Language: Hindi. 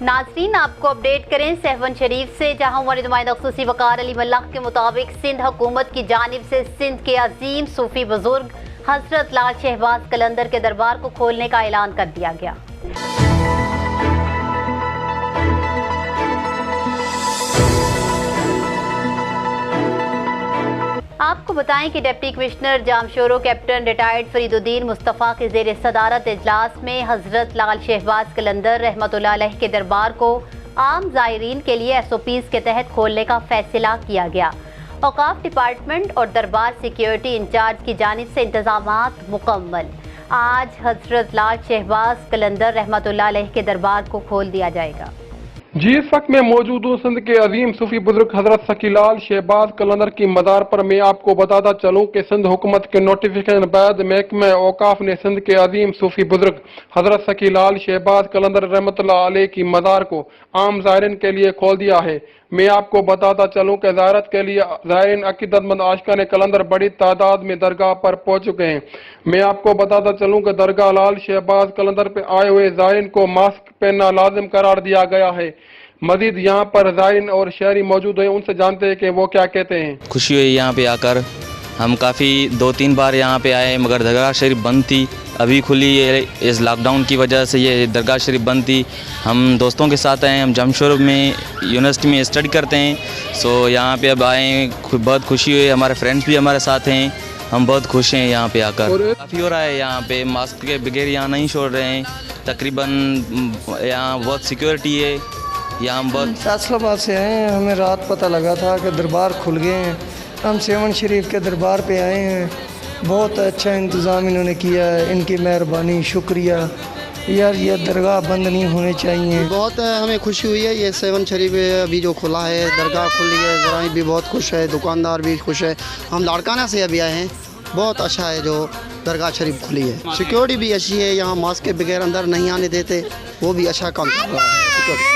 नाज़रीन, आपको अपडेट करें सेवन शरीफ से, जहां हमारे नुमाइंदा ख़ुसूसी वकार अली मल्लाह के मुताबिक सिंध हुकूमत की जानिब से सिंध के अजीम सूफी बुजुर्ग हजरत लाल शहबाज कलंदर के दरबार को खोलने का ऐलान कर दिया गया। आपको बताएं कि deputy commissioner Jamshoro captain retired Fariduddin Mustafa के ज़ेर सदारत इजलास में हजरत लाल शहबाज कलंदर रहमतुल्लाह अलैह के दरबार को आम ज़ायरीन के लिए SOPs के तहत खोलने का फैसला किया गया। औकाफ डिपार्टमेंट और दरबार सिक्योरिटी इंचार्ज की जानिब से इंतजामात मुकम्मल। आज हजरत लाल शहबाज कलंदर रहमतुल्लाह अलैह के दरबार को खोल दिया जाएगा। जी, इस वक्त मैं मौजूद हूँ सिंध के अजीम सूफी बुजुर्ग हजरत सकीलाल शहबाज कलंदर की मज़ार पर। मैं आपको बताता चलूँ कि सिंध हुकूमत के नोटिफिकेशन बाद महकमा औकाफ ने सिंध के अजीम सूफी बुजुर्ग हजरत सकीलाल शहबाज कलंदर रहमतुल्लाह अलैह की मज़ार को आम ज़ायरीन के लिए खोल दिया है। मैं आपको बताता चलूँ कि ज़ियारत के लिए ज़ायरीन अकीदतमंद आशिकान कलंदर बड़ी तादाद में दरगाह पर पहुँच चुके हैं। मैं आपको बताता चलूँ कि दरगाह लाल शहबाज कलंदर पर आए हुए ज़ायरीन को मास्क पहनना लाजिम करार दिया गया है। मजीद यहाँ पर ज़ायरीन और शहरी मौजूद हैं, उनसे जानते हैं कि वो क्या कहते हैं। खुशी हुई यहाँ पे आकर। हम काफ़ी 2-3 बार यहाँ पे आए, मगर दरगाह शरीफ बंद थी। अभी खुली है, इस लॉकडाउन की वजह से ये दरगाह शरीफ बंद थी। हम दोस्तों के साथ आए, हम जमशोर में यूनिवर्सिटी में स्टडी करते हैं। सो यहाँ पे अब आए, बहुत खुशी हुई। हमारे फ्रेंड्स भी हमारे साथ हैं, हम बहुत खुश हैं यहाँ पे आकर। काफ़ी हो रहा है यहाँ पे, मास्क के बगैर यहाँ नहीं छोड़ रहे हैं। तकरीबन यहाँ बहुत सिक्योरिटी है। यहाँ हम बहुत फैसलाबाद से आए हैं। हमें रात पता लगा था कि दरबार खुल गए हैं। हम सेवन शरीफ के दरबार पे आए हैं। बहुत अच्छा इंतज़ाम इन्होंने किया है, इनकी मेहरबानी, शुक्रिया यार। ये दरगाह बंद नहीं होने चाहिए। बहुत हमें खुशी हुई है। ये सेवन शरीफ अभी जो खुला है, दरगाह खुली है, ज़राई भी बहुत खुश है, दुकानदार भी खुश है। हम लाड़काना से अभी आए हैं। बहुत अच्छा है जो दरगाह शरीफ खुली है। सिक्योरिटी भी अच्छी है, यहाँ मास्क के बगैर अंदर नहीं आने देते, वो भी अच्छा काम कर रहा है सिक्योरिटी।